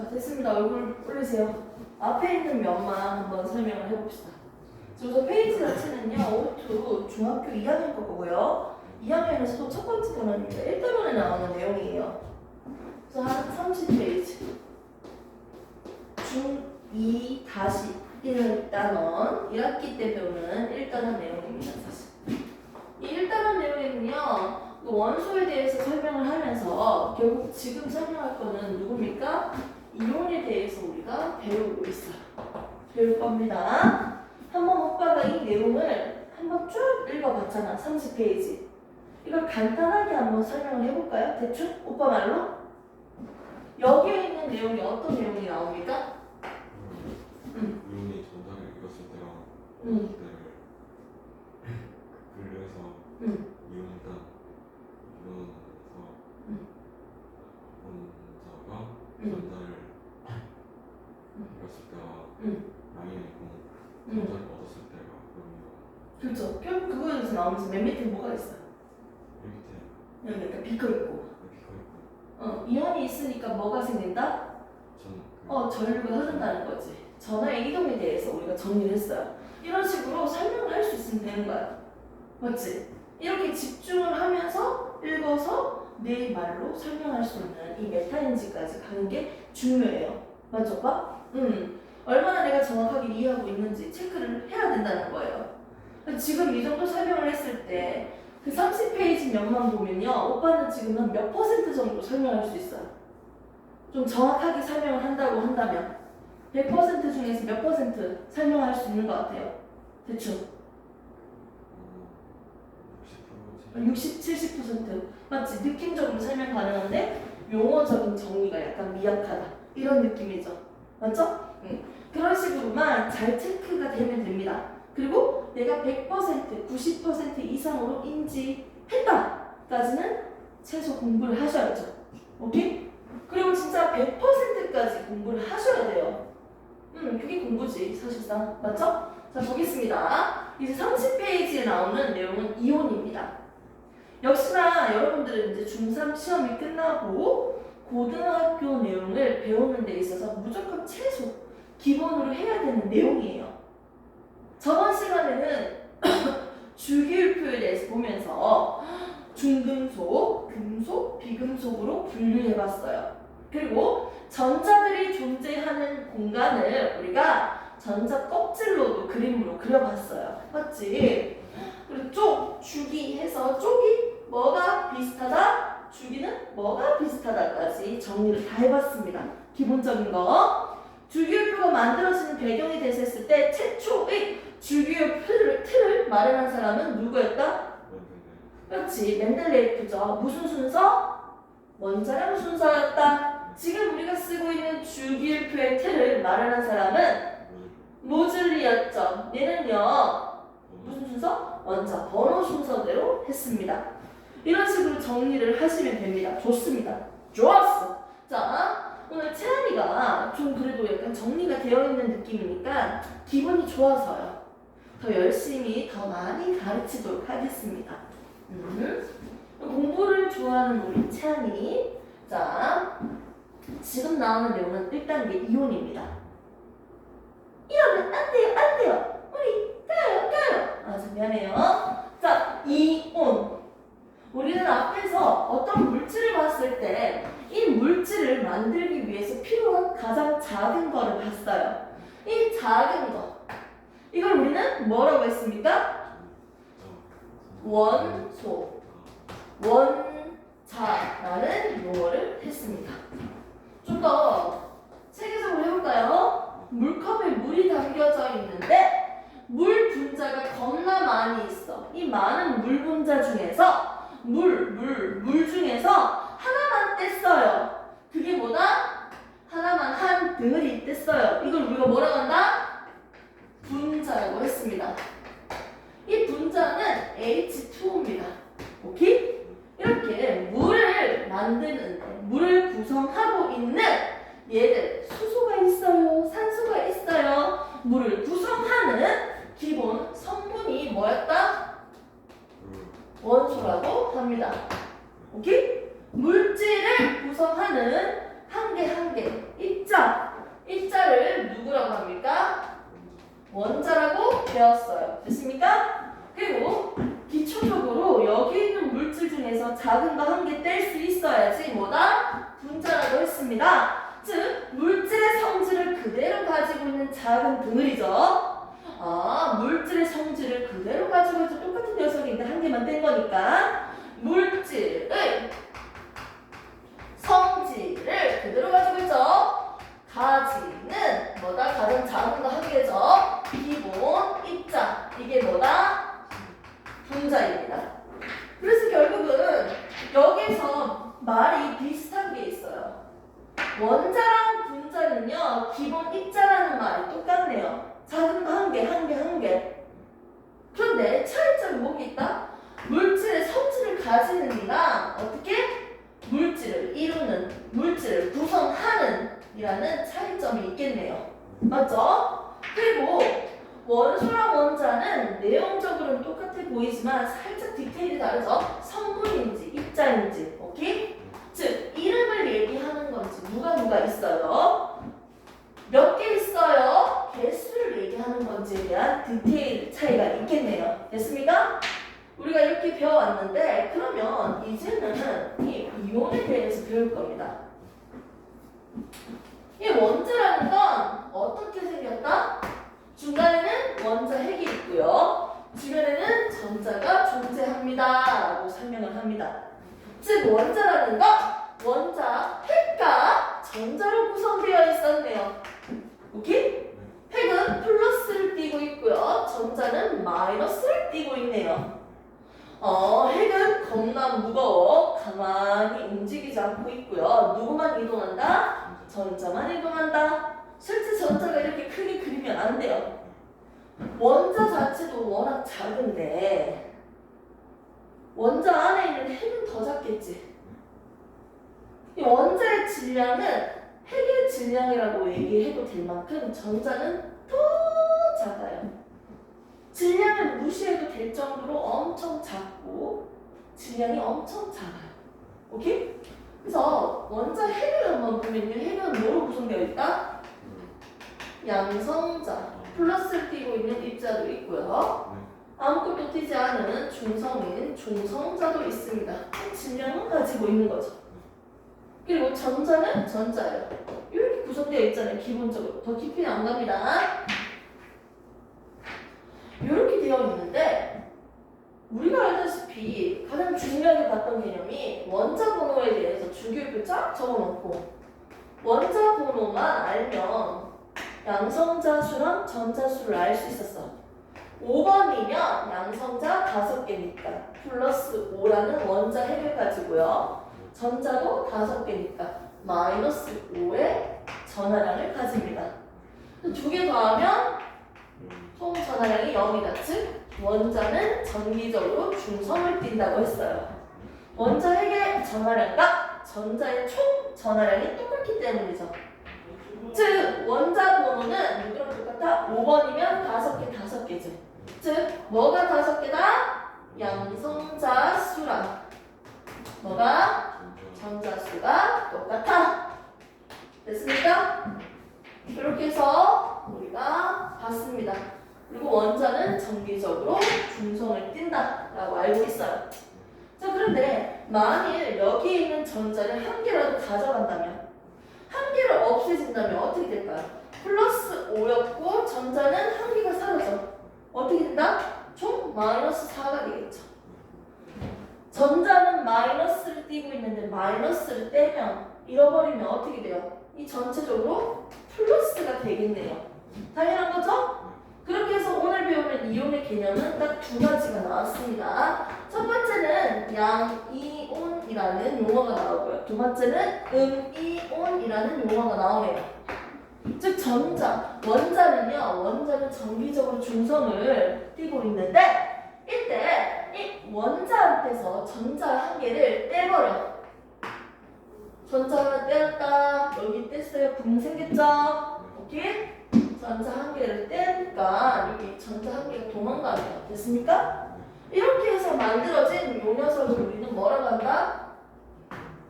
자, 됐습니다. 얼굴 올리세요. 앞에 있는 면만 한번 설명을 해봅시다. 그래서 페이지 자체는요, O2 중학교 2학년 거고요. 2학년에서도 첫 번째 단원입니다. 1단원에 나오는 내용이에요. 그래서 한 30페이지. 중2-1단원 1학기 때 배우는 1단원 내용입니다. 사실. 이 1단원 내용에는요, 원소에 대해서 설명을 하면서 결국 지금 설명할 거는 누굽니까? 이온에 대해서 우리가 배우고 있어요. 배울 겁니다. 한번 오빠가 이 내용을 한번 쭉 읽어봤잖아. 30페이지. 이걸 간단하게 한번 설명을 해볼까요? 대충? 오빠 말로? 여기에 있는 내용이 어떤 내용이 나옵니까? 이온이 전자를 읽었을 때랑 분류해서 이온에서 원자가 전자를 읽었을 때와 양이고 전자를 얻었을 때가 그런 그렇죠. 결국 그거에서 나오면서 맨 밑에 뭐가 있어요? 여기 밑에 여기 약간 비커 있고. 비커 있고 이온이 있으니까 뭐가 생긴다? 전류가 흐른다는 거지. 전하의 이동에 대해서 우리가 정리를 했어요. 이런 식으로 설명을 할 수 있으면 되는 거야. 맞지? 이렇게 집중을 하면서 읽어서 내 말로 설명할 수 있는 이 메타인지까지 가는 게 중요해요. 맞죠, 오빠? 얼마나 내가 정확하게 이해하고 있는지 체크를 해야 된다는 거예요. 지금 이 정도 설명을 했을 때 그 30페이지 면만 보면요, 오빠는 지금 한 몇 퍼센트 정도 설명할 수 있어요. 좀 정확하게 설명을 한다고 한다면 100% 중에서 몇 퍼센트 설명할 수 있는 것 같아요? 대충 60, 70% 맞지? 느낌적으로 설명 가능한데 용어적인 정리가 약간 미약하다 이런 느낌이죠. 맞죠? 그런 식으로만 잘 체크가 되면 됩니다. 그리고 내가 100%, 90% 이상으로 인지했다까지는 최소 공부를 하셔야죠. 오케이? 그리고 진짜 100%까지 공부를 하셔야 돼요. 그게 공부지 사실상. 맞죠? 자, 보겠습니다. 이제 30페이지에 나오는 내용은 이온입니다. 역시나 여러분들은 이제 중3 시험이 끝나고 고등학교 내용을 배우는 데 있어서 무조건 최소 기본으로 해야 되는 내용이에요. 저번 시간에는 주기율표에 대해서 보면서 중금속, 금속, 비금속으로 분류해봤어요. 그리고 전자들이 존재하는 공간을 우리가 전자 껍질로도 그림으로 그려봤어요. 맞지? 그리고 쪽, 주기 해서 쪽이 뭐가 비슷하다? 주기는 뭐가 비슷하다까지 정리를 다 해봤습니다. 기본적인 거. 주기율표가 만들어지는 배경에 대해서 했을 때 최초의 주기율 틀을 마련한 사람은 누구였다? 그렇지, 멘델레이프죠. 무슨 순서? 원자량 순서였다. 지금 우리가 쓰고 있는 주기율표의 틀을 마련한 사람은 모즐리였죠. 얘는요, 무슨 순서? 원자 번호 순서대로 했습니다. 이런 식으로 정리를 하시면 됩니다. 좋습니다. 좋았어. 자, 오늘 채안이가 좀 그래도 약간 정리가 되어 있는 느낌이니까 기분이 좋아서요. 더 열심히 더 많이 가르치도록 하겠습니다. 공부를 좋아하는 우리 채안이. 자, 지금 나오는 내용은 1단계 이온입니다. 이러면 안 돼요, 안 돼요. 우리 까요. 아, 미안해요. 자, 이온. 우리는 앞에서 어떤 물질을 봤을 때 이 물질을 만들기 위해서 필요한 가장 작은 거를 봤어요. 이 작은 거. 이걸 우리는 뭐라고 했습니까? 원소, 원자라는 용어를 했습니다. 좀 더 체계적으로 해볼까요? 물컵에 물이 담겨져 있는데 물 분자가 겁나 많이 있어. 이 많은 물 분자 중에서 물 중에서 하나만 뗐어요. 그게 뭐다? 하나만 한 덩어리 뗐어요. 이걸 우리가 뭐라고 한다? 분자라고 했습니다. 이 분자는 H2O입니다. 오케이? 이렇게 물을 만드는, 물을 구성하고 있는 얘들, 수소가 있어요, 산소가 있어요. 물을 구성하는 기본 성분이 뭐였다? 원소라고 합니다. 오케이? 물질을 구성하는 한 개 한 개. 입자를 누구라고 합니까? 원자라고 배웠어요. 됐습니까? 그리고 기초적으로 여기 있는 물질 중에서 작은 거 한 개 뗄 수 있어야지 뭐다? 분자라고 했습니다. 즉 물질의 성질을 그대로 가지고 있는 작은 덩어리죠. 물질의 성질을 그대로 가지고 있는 똑같은 녀석인데 한 개만 뗀 거니까 물질의 성질을 그대로 가지고 있죠. 가지는 뭐다? 가장 작은 거 한 개죠. 기본 입자. 이게 뭐다? 분자입니다. 그래서 결국은 여기서 말이 비슷한 게 있어요. 원자랑 분자는요, 기본 입자라는 말이 똑같네요. 작은 거 한 개, 한 개, 한 개. 그런데 차이점이 뭐가 있다? 물질의 성질을 가지는 이랑 어떻게? 물질을 이루는, 물질을 구성하는 이라는 차이점이 있겠네요. 맞죠? 그리고 원소랑 원자는 내용적으로는 똑같아 보이지만 살짝 디테일이 다르죠? 성분인지 입자인지, 오케이? 즉 이름을 얘기하는 건지 누가 있어요? 몇 개 있어요? 개수를 얘기하는 건지에 대한 디테일 차이가 있겠네요. 됐습니까? 우리가 이렇게 배워왔는데 그러면 이제는 이 이온에 대해서 배울 겁니다. 이 원자라는 건 어떻게 생겼다? 중간에는 원자 핵이 있고요. 주변에는 전자가 존재합니다. 라고 설명을 합니다. 즉 원자라는 건 원자 핵과 전자로 구성되어 있었네요. 오케이? 핵은 플러스를 띠고 있고요. 전자는 마이너스를 띠고 있네요. 핵은 겁나 무거워 가만히 움직이지 않고 있고요. 누구만 이동한다? 전자만 이동한다. 실제 전자가 이렇게 크게 그리면 안 돼요. 원자 자체도 워낙 작은데 원자 안에 있는 핵은 더 작겠지. 이 원자의 질량은 핵의 질량이라고 얘기해도 될 만큼 전자는 더 작아요. 질량을 무시해도 될 정도로 엄청 작고 질량이 엄청 작아요. 오케이? 그래서 원자 핵을 한번 보면요. 핵은 뭐로 구성되어 있다? 양성자, 플러스를 띄고 있는 입자도 있고요. 아무것도 띄지 않은 중성인, 중성자도 있습니다. 질량은 가지고 있는 거죠. 그리고 전자는 전자예요. 이렇게 구성되어 있잖아요. 기본적으로. 더 깊이는 안 갑니다. 이렇게 되어 있는데 우리가 알다시피 가장 중요하게 봤던 개념이 원자 번호에 대해서 주기율표 쫙 적어놓고 원자 번호만 알면 양성자 수랑 전자 수를 알 수 있었어. 5번이면 양성자 5개니까 플러스 5라는 원자 핵을 가지고요. 전자도 5개니까 마이너스 5의 전하량을 가집니다. 두 개 더하면 총 전하량이 0이다. 즉 원자는 전기적으로 중성을 띈다고 했어요. 원자 핵의 전하량과 전자의 총 전하량이 똑같기 때문이죠. 즉 원자 번호는 누구랑 똑같아? 5번이면 5개지. 즉 뭐가 5개다? 양성자 수랑 뭐가? 전자 수가 똑같아. 됐습니까? 이렇게 해서 우리가 봤습니다. 그리고 원자는 정기적으로 중성을 띈다라고 알고 있어요. 자, 그런데 만일 여기에 있는 전자를 한 개라도 가져간다면, 한 개를 없애진다면 어떻게 될까요? 플러스 5였고 전자는 한 개가 사라져. 어떻게 된다? 총 마이너스 4가 되겠죠. 전자는 마이너스를 띄고 있는데 마이너스를 떼면 잃어버리면 어떻게 돼요? 이 전체적으로 플러스가 되겠네요. 당연한 거죠? 그렇게 해서 오늘 배우는 이온의 개념은 딱 두 가지가 나왔습니다. 첫 번째는 양이온이라는 용어가 나오고요. 두 번째는 음이온이라는 용어가 나오네요. 즉 원자는 정기적으로 중성을 띠고 있는데 이때 이 원자한테서 전자 한 개를 떼버려. 전자 하나 떼었다. 여기 뗐어요. 구멍 생겼죠? 오케이? 전자 한 개를 떼니까 여기 전자 한 개가 도망가네요. 됐습니까? 이렇게 해서 만들어진 요 녀석을 우리는 뭐라고 한다?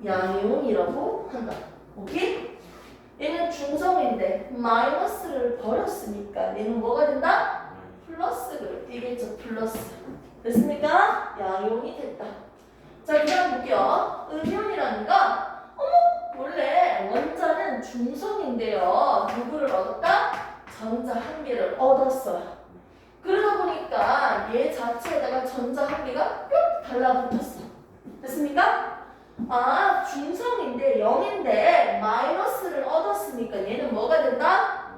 양이온이라고 한다. 오케이? 얘는 중성인데 마이너스를 버렸으니까 얘는 뭐가 된다? 플러스를 띄겠죠. 플러스. 됐습니까? 양용이 됐다. 자, 그 다음 볼게요. 음용이라는 건 원래 원자는 중성인데요. 누구를 얻었다? 전자 한 개를 얻었어요. 그러다 보니까 얘 자체에다가 전자 한 개가 뿅 달라붙었어. 됐습니까? 아, 중성인데 0인데 마이너스를 얻었으니까 얘는 뭐가 된다?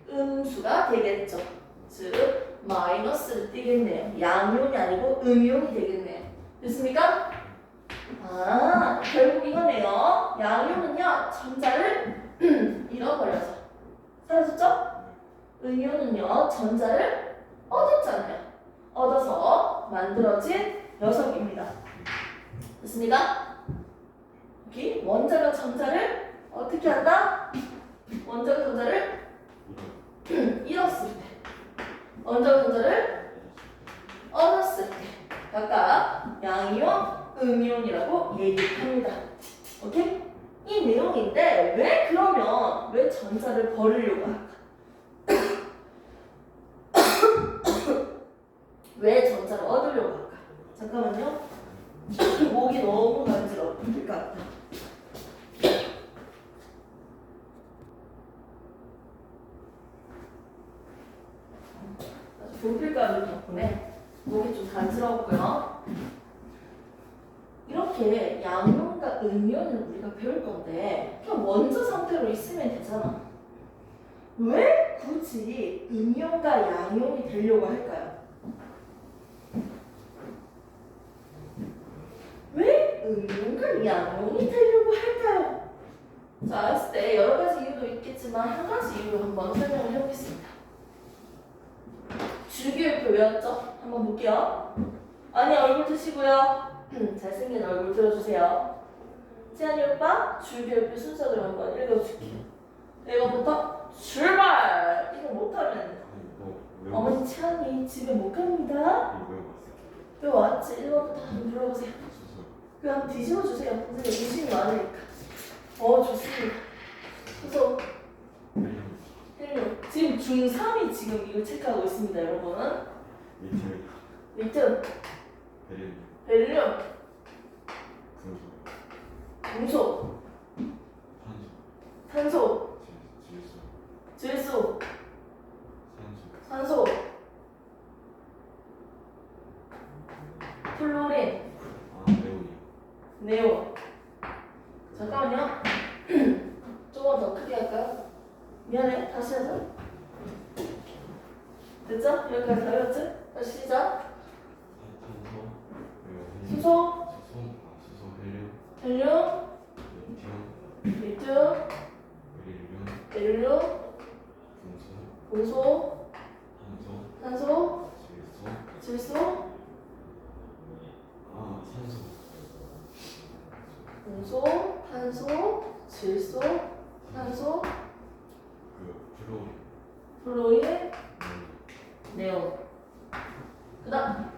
음수가 되겠죠. 즉 마이너스를 띄겠네요. 양용이 아니고 음용이 되겠네요. 됐습니까? 아, 결국 이거네요. 양용은요, 전자를 잃어버려서 사라졌죠? 음용은요, 전자를 얻었잖아요. 얻어서 만들어진 녀석입니다. 됐습니까? 여기 원자가 전자를 어떻게 한다? 원자가 전자를 잃었을 때, 원자가 전자를 얻었을 때 각각 양이온, 음이온이라고 얘기합니다. 오케이? 이 내용인데 왜 그러면 왜 전자를 버리려고 할까? 왜 전자를 얻으려고 할까? 잠깐만요. 목이 너무 간지러워. 것 같아. 분필가루 덕분에 목이 좀 간지럽고요. 이렇게 양용과 음용을 우리가 배울 건데 그냥 원자 상태로 있으면 되잖아. 왜 굳이 음용과 양용이 되려고 할까요? 왜 음용과 양용이 되려고 할까요? 자, 했을 때 여러 가지 이유도 있겠지만 한 가지 이유 한번 설명을 해보겠습니다. 주기율표 외웠죠? 한번 볼게요. 아니, 얼굴 드시고요. 잘생긴 얼굴 들어주세요. 지한이 오빠 주기율표 순서대로 한번 읽어줄게요. 1번부터 출발! 이거 못하면 어머니 채연이 집에 못 갑니다. 왜 왔지? 1번부터 한번 불러보세요. 그 한번 뒤집어주세요. 선생님 의심이 많으니까. 좋습니다. 그래서 지금 중3이 지금 이거 체크하고 있습니다, 여러분. 리튬, 벨륨, 금속, 탄소, 질소, 산소, 플로린, 네온. 잠깐만요. 조금 더 크게 할까요? 미안해. 다시 하자. 됐죠? 여기까지 다 외웠지? 다시 시작. 수소, 헬륨, 리튬, 벨륨, 금속, 탄소, 질소, 금속, 탄소, 질소, 산소, 플로린, 네온. 그다음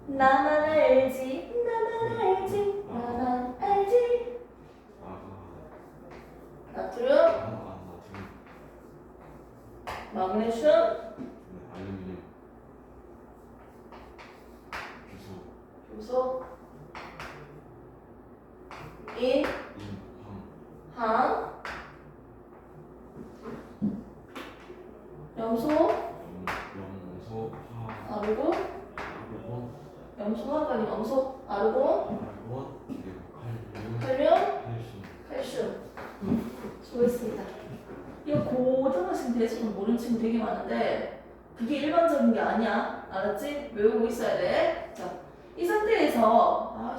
나만 알지, 나만 알지, 나만 알지. 나트륨, 마그네슘, 교소, 인, 항, 염소, 아르곤, 염소화가 아니면 염소, 아르곤, 칼륨, 칼슘. 수고했습니다. 이거 고등학생 대해서는 모르는 친구 되게 많은데 그게 일반적인 게 아니야. 알았지? 외우고 있어야 돼. 자, 이 상태에서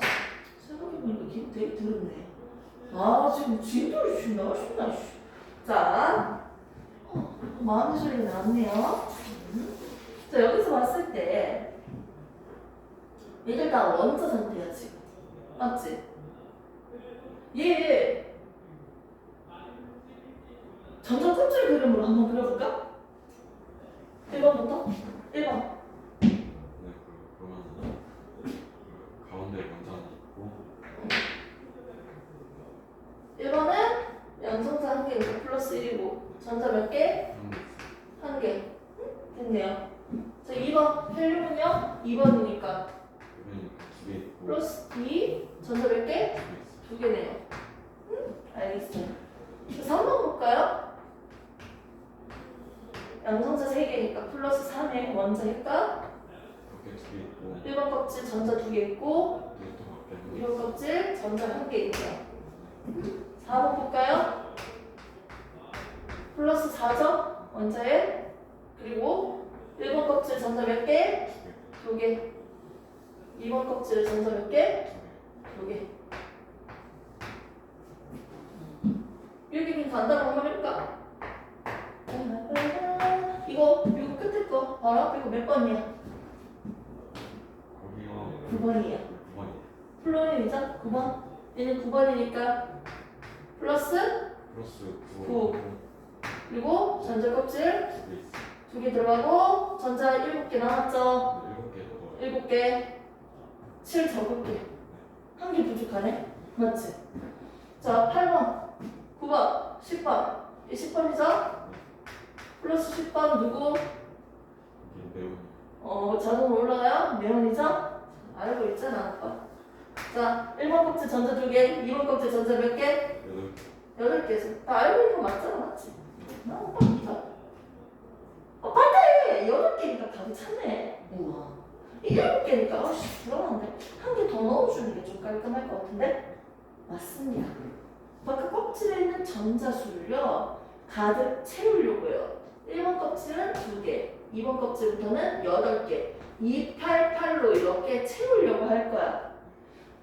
생각해보니까 기분 되게 더럽네. 지금 진도를 주나 싶나. 자, 마음의 소리가 나왔네요. 자, 여기서 봤을 때 얘들 다 원자 상태야 지금. 맞지? 얘 전자 껍질 그림으로 한번 그려볼까? 1번부터? 1번. 그러면 가운데 원자는 있고 1번은 양성자 한 개니까 플러스 1이고 전자 몇 개? 한 개. 됐네요. 자, 2번 헬륨은요? 2번이니까 두개 있고 플러스 2 전자 몇 개? 두개 있어. 2개네요. 알겠어요. 3번 볼까요? 양성자 3개니까 플러스 3에 원자 핵과 밖에 두개 있고 1번 껍질 전자 2개 있고 두개 또 밖에 2번 껍질 전자 1개 있네요. 4번 볼까요? 플러스 4점 원자에 그리고 1번 껍질 전자 몇 개? 두개 2개. 2번 껍질 전자 몇 개? 2개. 여기 그냥 간단한 한번 해볼까? 이거 끝에 거 바로 앞에 거 몇 번이야? 거기가 9번이에요. 9번이 플로린이죠? 9번. 얘는 9번이니까 플러스 플러스 9. 그리고 전자 껍질 두개 있어. 2개 들어가고 전자 7개 남았죠? 7개 더 7개 7 적을게. 한 개 부족하네? 맞지? 자 8번 9번 10번 이 10번이죠? 플러스 10번 누구? 이게 매운 자동으로 올라가요? 네온이죠? 알고 있잖아 아빠. 자 1번 껍질 전자 2개 2번 껍질 전자 몇 개? 8개에서 다 알고 있는 거 맞잖아 맞지? 나 오빠 믿어. 맞다 8개니까 답이 찾네. 우와 이 7개니까 아씨 불안한데 한 개 더 넣어주는 게 좀 깔끔할 것 같은데? 맞습니다. 바깥 껍질에 있는 전자수를요 가득 채우려고요. 1번 껍질은 2개 2번 껍질부터는 8개 2, 8, 8로 이렇게 채우려고 할 거야.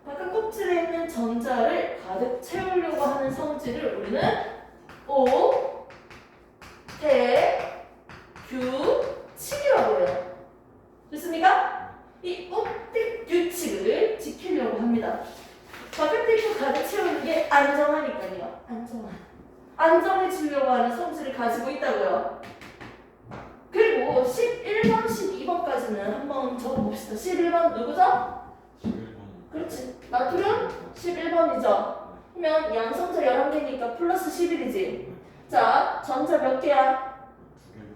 바깥 껍질에 있는 전자를 가득 채우려고 하는 성질을 우리는 오, 태, 규칙이라고 해요. 됐습니까? 이 옵틱 규칙을 지키려고 합니다. 바깥에 있고 가득 채우는 게 안정하니까요. 안정해지려고 하는 성질을 가지고 있다고요. 그리고 11번, 12번까지는 한번 적어봅시다. 11번 누구죠? 11번 그렇지. 나트륨 11번이죠. 그러면 양성자 11개니까 플러스 11이지. 자, 전자 몇 개야? 두개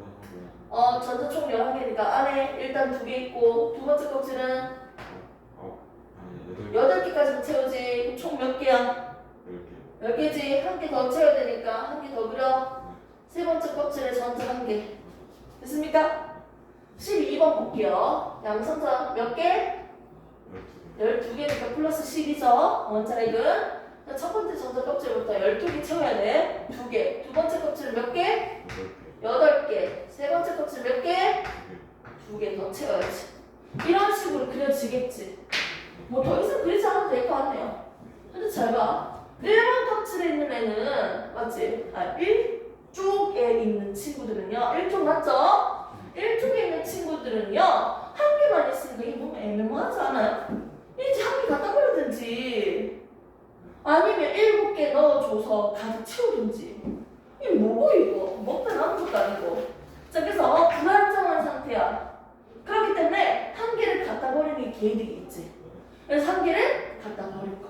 하고 전자 총 11개니까 안에 일단 2개 있고 두 번째 껍질은 아니 8개까지 채우지. 총 몇 개야? 10개 10개지. 한 개 더 채워야 되니까 한 개 더 그려. 세 번째 껍질에 전자 1개. 됐습니까? 12번 볼게요. 양성자 몇 개? 12개니까 플러스 10이죠. 원자핵은. 첫 번째 전자 껍질부터 12개 채워야 돼. 2개. 두 번째 껍질 몇 개? 8개. 세 번째 껍질 몇 개? 2개 더 채워야지. 이런 식으로 그려지겠지. 뭐 더 이상 그리지 않아도 될 것 같네요. 근데 잘 봐. 1번 껍질에 있는 애는 맞지? 1쪽에 있는 친구들은요. 1쪽 맞죠? 1쪽에 있는 친구들은요. 한 개만 있으니까 이게 너무 애매모하지 않아요? 이제 한 개 갖다 버리든지 아니면 7개 넣어줘서 가득 채우든지. 이게 뭐고 이거? 먹다 남은 것도 아니고. 자, 그래서 불안정한 상태야. 그렇기 때문에 한 개를 갖다 버리는 게 개이득이겠지. 그래서 한 개를 갖다 버릴 거예요.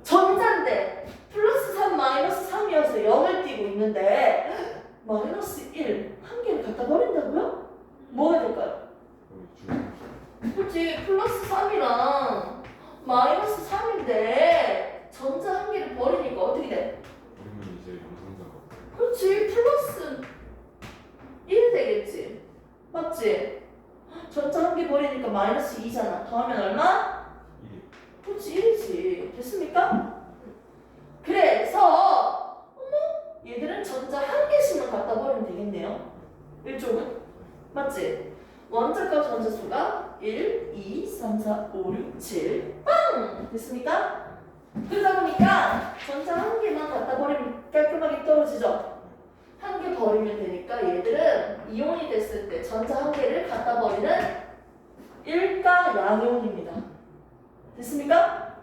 전자인데 플러스 3, 마이너스 3이어서 0을 띄고 있는데 마이너스 1, 한 개를 갖다 버린다고요? 뭐가 될까요? 그렇지. 플러스 3이랑 마이너스 3인데 전자 한 개를 버리니까 어떻게 돼? 그러면 이제 양성자가 그렇지. 플러스 1 되겠지. 맞지? 전자 한 개 버리니까 마이너스 2잖아. 더하면 얼마? 1이 그렇지. 1이지. 됐습니까? 그래서 얘들은 전자 한 개씩만 갖다 버리면 되겠네요. 1쪽은. 맞지? 원자값 전자수가 1, 2, 3, 4, 5, 6, 7 빵! 됐습니까? 그러다 보니까 전자 한 개만 갖다 버리면 깔끔하게 떨어지죠? 한 개 버리면 되니까 얘들은 이온이 됐을 때 전자 한 개를 갖다 버리는 일가 양이온입니다. 됐습니까?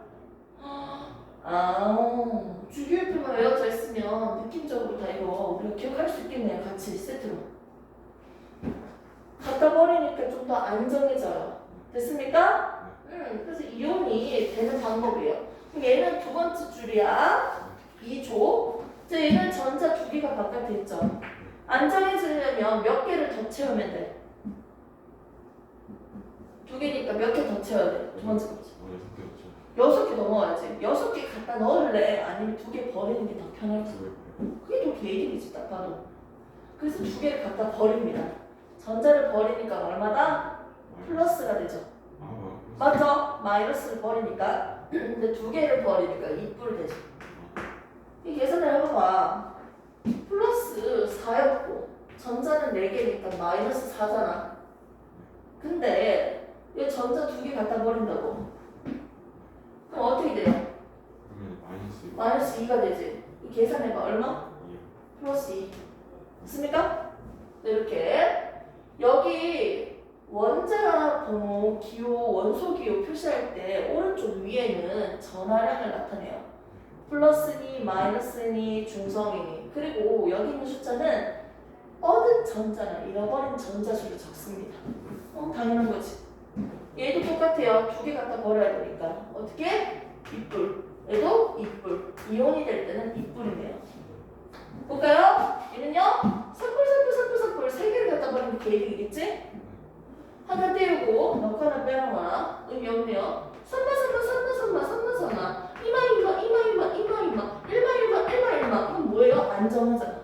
주기율표만 외워져 있으면 느낌적으로 다 이거 우리가 기억할 수 있겠네요. 같이 세트로. 갖다 버리니까 좀 더 안정해져요. 됐습니까? 그래서 이온이 되는 방법이에요. 그럼 얘는 두 번째 줄이야. 2조. 자, 얘는 전자 두 개가 바깥에 있죠. 안 정해지려면 몇 개를 더 채우면 돼? 두 개니까 몇 개 더 채워야 돼? 두 번째 거지. 6개 넘어야지. 6개 갖다 넣을래? 아니면 두 개 버리는 게 더 편할지. 그게 더 개이득이지, 딱 봐도. 그래서 두 개를 갖다 버립니다. 전자를 버리니까 얼마다? 플러스가 되죠. 맞죠? 마이너스를 버리니까. 근데 두 개를 버리니까 2뿔 되죠. 이 계산을 해봐봐. 플러스 4였고 전자는 4개니까 마이너스 4잖아. 근데 이 전자 두 개 갖다 버린다고. 그럼 어떻게 돼요? 마이너스 2가 되지. 이 계산해봐. 얼마? 플러스 2. 됐습니까? 네, 이렇게 여기 원자 번호, 기호, 원소 기호 표시할 때 오른쪽 위에는 전하량을 나타내요. 플러스니, 마이너스니, 중성이니. 그리고 여기 있는 숫자는 얻은 전자나 잃어버린 전자 수를 적습니다. 당연한 거지. 얘도 똑같아요. 두 개 갖다 버려야 되니까. 어떻게? 2뿔. 얘도 2뿔. 이온이 될 때는 2뿔이네요. 볼까요? 얘는요? 3뿔 세 개를 갖다 버리면 개이득이겠지? 하나 떼우고 넣고 하나 빼놓아. 의미 없네요. 3마 그럼 뭐예요? 안정하잖아.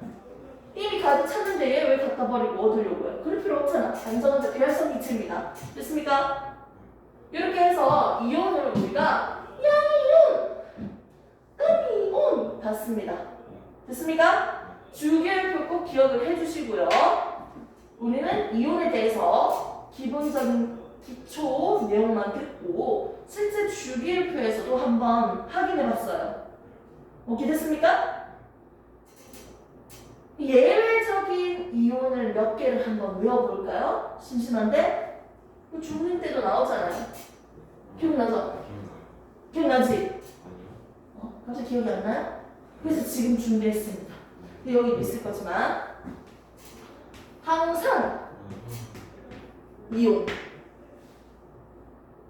이미 가득 찼는데 얘 왜 갖다 버리고 얻으려고 해요? 그럴 필요 없잖아. 안정하자. 계열성 이치입니다. 됐습니까? 이렇게 해서 이온을 우리가 양이온, 음이온 봤습니다. 됐습니까? 주기율표 꼭 기억을 해주시고요. 우리는 이온에 대해서 기본적인 기초 내용만 듣고 실제 주기율표에서도 한번 확인해봤어요. 오케이 됐습니까? 예외적인 이온을 몇 개를 한번 외워볼까요? 심심한데? 중능 때도 나오잖아요. 기억나죠? 기억나지? 갑자기 기억이 안 나요? 그래서 지금 준비했습니다. 여기 있을 거지만 항상 이온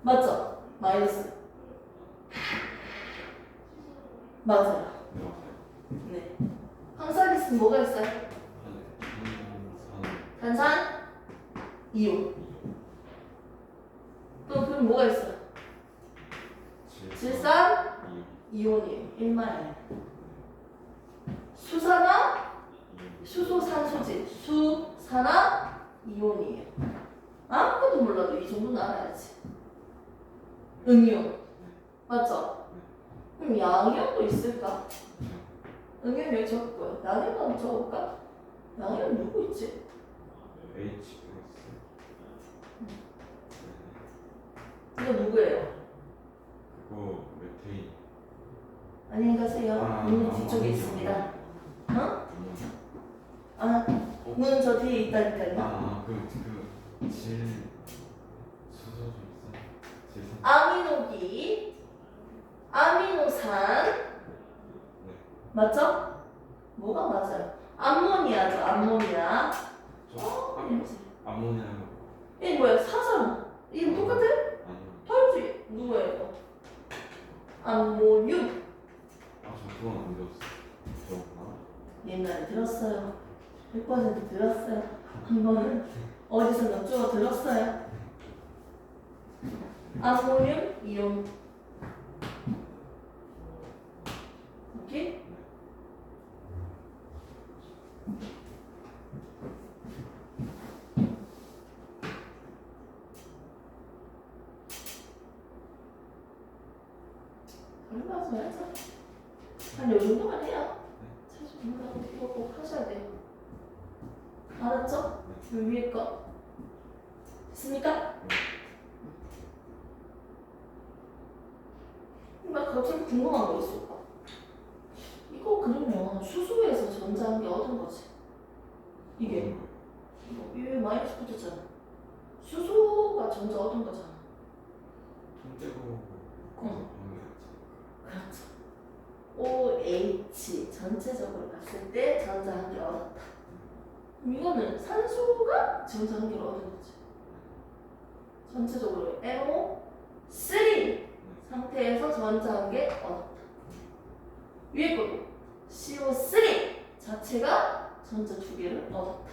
맞죠? 마이너스 맞아요. 네. 항상 있으면 뭐가 있어요? 탄산, 이온. 또 그럼 뭐가 있어요? 질산, 이온이에요. 1마일. 수산화, 수소산소지. 수산화, 이온이에요. 아무것도 몰라도 이 정도는 알아야지. 응이온. 맞죠? 그럼 양이온도 있을까? 응이온 여기 적고요. 양이온 한번 적어볼까? 양이온 누구 있지? H 이거 누구예요? 그거 메테인. 안녕히 가세요. 문은 뒤쪽에 있습니다. 어? 문은 저 뒤에 있다니까요. 수소 좀 있어. 질산. 아미노기, 아미노산, 네. 맞죠? 뭐가 맞아요? 암모니아죠, 암모니아. 암모니아. 얘 뭐야? 사잖아. 이름 똑같아? 아니요. 다르지? 누구예요? 암모늄. 저 그건 안 배웠어. 배웠나? 옛날에 들었어요. 100% 들었어요. 한 번은 어디서 쭉 들었어요. 암모늄 이온. 오케이? 얼마 줘야죠? 한 요 정도만 해요. 사실 몰라도 이거 꼭 하셔야 돼요. 알았죠? 요 위에 거. 됐습니까? 나 갑자기 궁금한 거 있어. 이거 그러면 수소에서 전자한 게 얻은 거지. 이게 왜 마이너스 붙었잖아. 수소가 전자 얻은 거잖아. 통째로. 그렇죠. OH 전체적으로 봤을 때 전자 한 개 얻었다. 그럼 이거는 산소가 전자 한 개를 얻은 거지. 전체적으로 NO3 상태에서 전자한 개 얻었다. 위에 거도 CO3 자체가 전자 2개를 얻었다.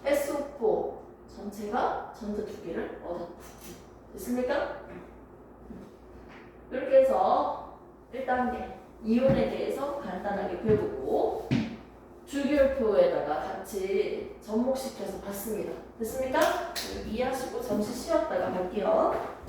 SO4 전체가 전자 2개를 얻었다. 됐습니까? 이렇게 해서 1단계 이온에 대해서 간단하게 배우고 주기율표에다가 같이 접목시켜서 봤습니다. 됐습니까? 이해하시고 잠시 쉬었다가 갈게요.